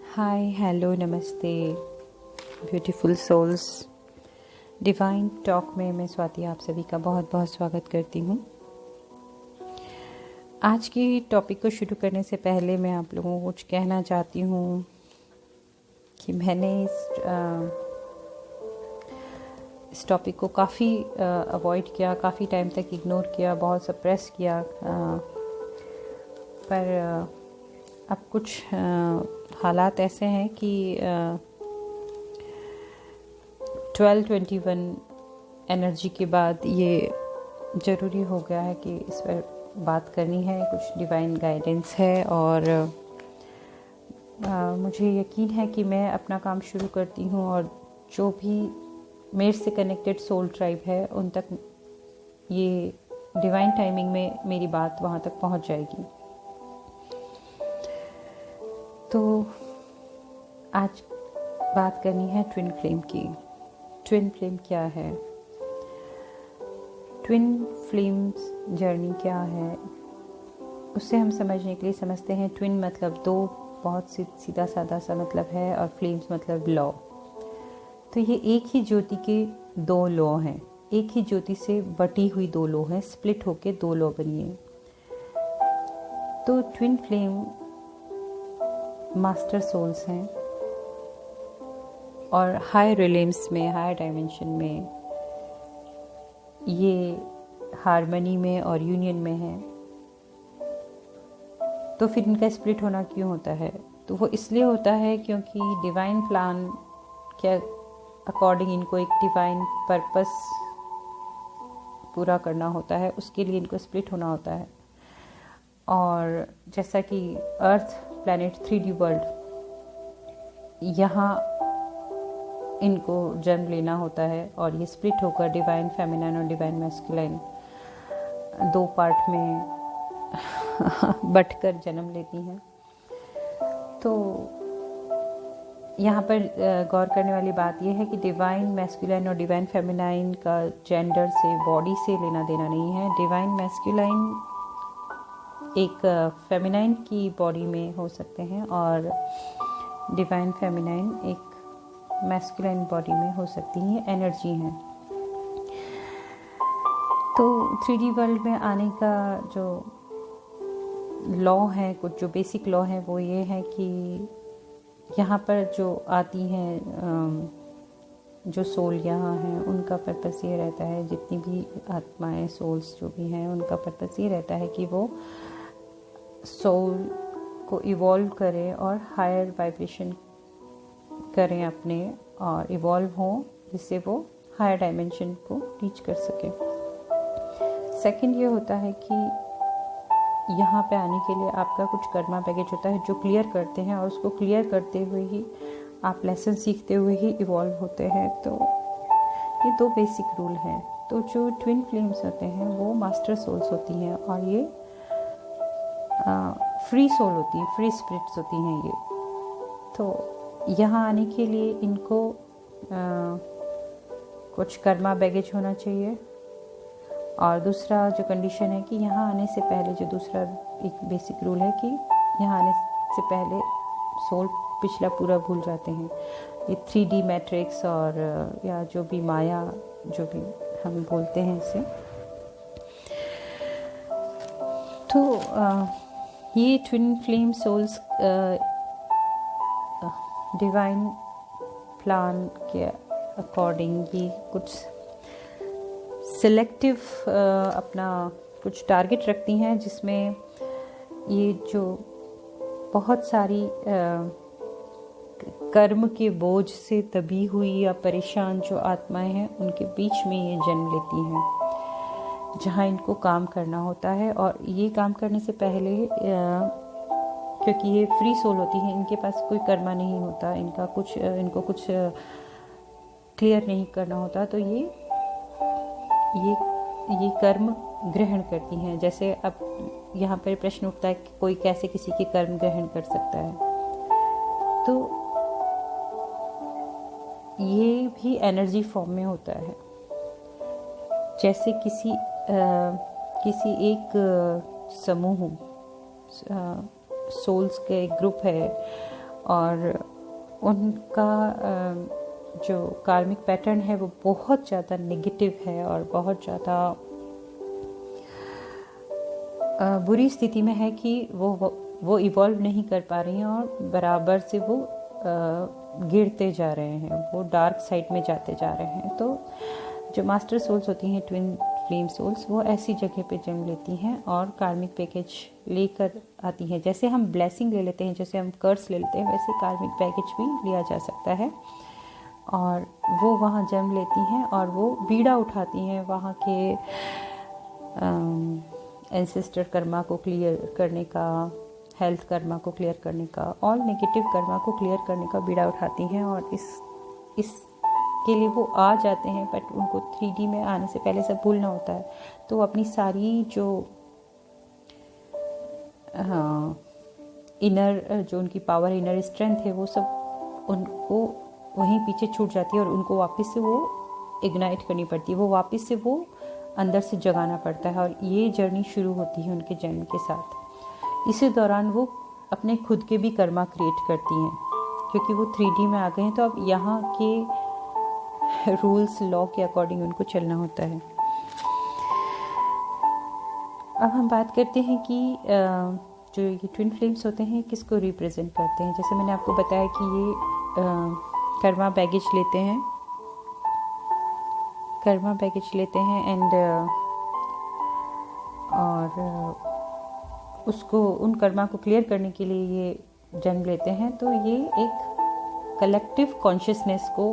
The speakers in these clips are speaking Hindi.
हाय हेलो नमस्ते ब्यूटीफुल सोल्स। डिवाइन टॉक में मैं स्वाति आप सभी का बहुत बहुत स्वागत करती हूँ। आज की टॉपिक को शुरू करने से पहले मैं आप लोगों को कुछ कहना चाहती हूँ कि मैंने इस टॉपिक को काफ़ी अवॉइड किया, काफ़ी टाइम तक इग्नोर किया, बहुत सप्रेस किया, पर अब कुछ हालात ऐसे हैं कि 1221 एनर्जी के बाद ये ज़रूरी हो गया है कि इस पर बात करनी है। कुछ डिवाइन गाइडेंस है और मुझे यकीन है कि मैं अपना काम शुरू करती हूँ और जो भी मेरे से कनेक्टेड सोल ट्राइब है उन तक ये डिवाइन टाइमिंग में मेरी बात वहाँ तक पहुँच जाएगी। तो आज बात करनी है ट्विन फ्लेम की। ट्विन फ्लेम क्या है? ट्विन फ्लेम्स जर्नी क्या है उससे हम समझने के लिए समझते हैं। ट्विन मतलब दो, बहुत सीधा साधा सा मतलब है, और फ्लेम्स मतलब लौ। तो ये एक ही ज्योति के दो लौ हैं, एक ही ज्योति से बटी हुई दो लौ हैं, स्प्लिट होके दो लौ बनी है। तो ट्विन फ्लेम मास्टर सोल्स हैं और हाई रिलेम्स में, हाई डायमेंशन में ये हार्मनी में और यूनियन में है। तो फिर इनका स्प्लिट होना क्यों होता है? तो वो इसलिए होता है क्योंकि डिवाइन प्लान के अकॉर्डिंग इनको एक डिवाइन पर्पस पूरा करना होता है, उसके लिए इनको स्प्लिट होना होता है। और जैसा कि अर्थ प्लैनेट 3D वर्ल्ड, यहाँ इनको जन्म लेना होता है और ये स्प्लिट होकर डिवाइन फेमिनाइन और डिवाइन मैस्कुलाइन दो पार्ट में बंटकर जन्म लेती हैं। तो यहाँ पर गौर करने वाली बात यह है कि डिवाइन मैस्कुलाइन और डिवाइन फेमिनाइन का जेंडर से, बॉडी से लेना देना नहीं है। डिवाइन मैस्कुलाइन एक फेमिनाइन की बॉडी में हो सकते हैं और डिवाइन फेमिनाइन एक मैस्कुलाइन बॉडी में हो सकती हैं। एनर्जी हैं। तो 3D वर्ल्ड में आने का जो लॉ है, कुछ जो बेसिक लॉ है, वो ये है कि यहाँ पर जो आती हैं, जो सोल यहाँ हैं, उनका पर्पस ये रहता है, जितनी भी आत्माएं, सोल्स जो भी हैं, उनका पर्पस ये रहता है कि वो सोल को इवॉल्व करें और हायर वाइब्रेशन करें अपने, और इवॉल्व हों जिससे वो हायर डायमेंशन को रीच कर सके। सेकंड ये होता है कि यहाँ पे आने के लिए आपका कुछ कर्मा बैगेज होता है जो क्लियर करते हैं, और उसको क्लियर करते हुए ही आप लेसन सीखते हुए ही इवॉल्व होते हैं। तो ये दो बेसिक रूल हैं। तो जो ट्विन फ्लेम्स होते हैं वो मास्टर सोल्स होती हैं और ये फ्री सोल होती हैं, फ्री स्पिरिट्स होती हैं ये। तो यहाँ आने के लिए इनको कुछ कर्मा बैगेज होना चाहिए। और दूसरा जो कंडीशन है कि यहाँ आने से पहले, जो दूसरा एक बेसिक रूल है कि यहाँ आने से पहले सोल पिछला पूरा भूल जाते हैं। ये 3D मैट्रिक्स और या जो भी माया, जो भी हम बोलते हैं इसे। तो ये twin flame souls divine plan के अकॉर्डिंग ये कुछ सिलेक्टिव अपना कुछ टारगेट रखती हैं, जिसमें ये जो बहुत सारी कर्म के बोझ से दबी हुई या परेशान जो आत्माएं हैं, उनके बीच में ये जन्म लेती हैं, जहाँ इनको काम करना होता है। और ये काम करने से पहले, क्योंकि ये फ्री सोल होती हैं, इनके पास कोई कर्मा नहीं होता, इनको कुछ क्लियर नहीं करना होता, तो ये कर्म ग्रहण करती हैं। जैसे अब यहाँ पर प्रश्न उठता है कि कोई कैसे किसी के कर्म ग्रहण कर सकता है? तो ये भी एनर्जी फॉर्म में होता है। जैसे किसी एक समूह, सोल्स के एक ग्रुप है और उनका जो कार्मिक पैटर्न है वो बहुत ज़्यादा नेगेटिव है और बहुत ज़्यादा बुरी स्थिति में है कि वो इवॉल्व नहीं कर पा रही हैं और बराबर से वो गिरते जा रहे हैं, वो डार्क साइड में जाते जा रहे हैं। तो जो मास्टर सोल्स होती हैं, ट्विन फ्लेम सोल्स, वो ऐसी जगह पे जन्म लेती हैं और कार्मिक पैकेज लेकर आती हैं। जैसे हम ब्लेसिंग ले लेते हैं, जैसे हम कर्स ले लेते हैं, वैसे कार्मिक पैकेज भी लिया जा सकता है। और वो वहाँ जन्म लेती हैं और वो बीड़ा उठाती हैं वहाँ के एंसेस्टर कर्मा को क्लियर करने का, हेल्थ कर्मा को क्लियर करने का, ऑल नेगेटिव कर्मा को क्लियर करने का बीड़ा उठाती हैं। और इसके लिए वो आ जाते हैं, बट उनको 3D में आने से पहले सब भूलना होता है। तो अपनी सारी जो इनर जो उनकी पावर, इनर स्ट्रेंथ है, वो सब उनको वहीं पीछे छूट जाती है और उनको वापस से वो इग्नाइट करनी पड़ती है, वो वापस से वो अंदर से जगाना पड़ता है। और ये जर्नी शुरू होती है उनके जन्म के साथ। इसी दौरान वो अपने खुद के भी कर्मा क्रिएट करती हैं, क्योंकि वो 3D में आ गए हैं। तो अब यहाँ के रूल्स, लॉ के अकॉर्डिंग उनको चलना होता है। अब हम बात करते हैं कि जो ये ट्विन फ्लेम्स होते हैं किसको रिप्रेजेंट करते हैं। जैसे मैंने आपको बताया कि ये कर्मा बैगेज लेते हैं, कर्मा बैगेज लेते हैं एंड और उसको, उन कर्मा को क्लियर करने के लिए ये जन्म लेते हैं। तो ये एक कलेक्टिव कॉन्शियसनेस को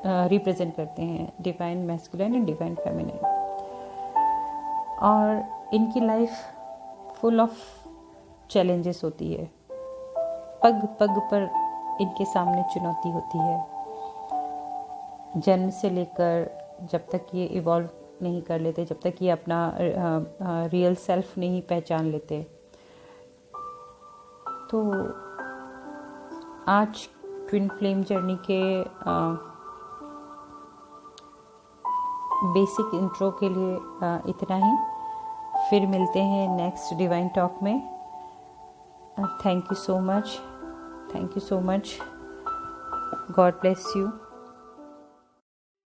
रिप्रेजेंट करते हैं, divine masculine and divine feminine. और इनकी लाइफ फुल ऑफ चैलेंजेस होती है, पग पग पर इनके सामने चुनौती होती है। जन्म से लेकर जब तक ये इवॉल्व नहीं कर लेते, जब तक ये अपना रियल सेल्फ नहीं पहचान लेते। तो आज ट्विन फ्लेम जर्नी के बेसिक इंट्रो के लिए इतना ही। फिर मिलते हैं नेक्स्ट डिवाइन टॉक में। Thank you so much, thank you so much. God bless you.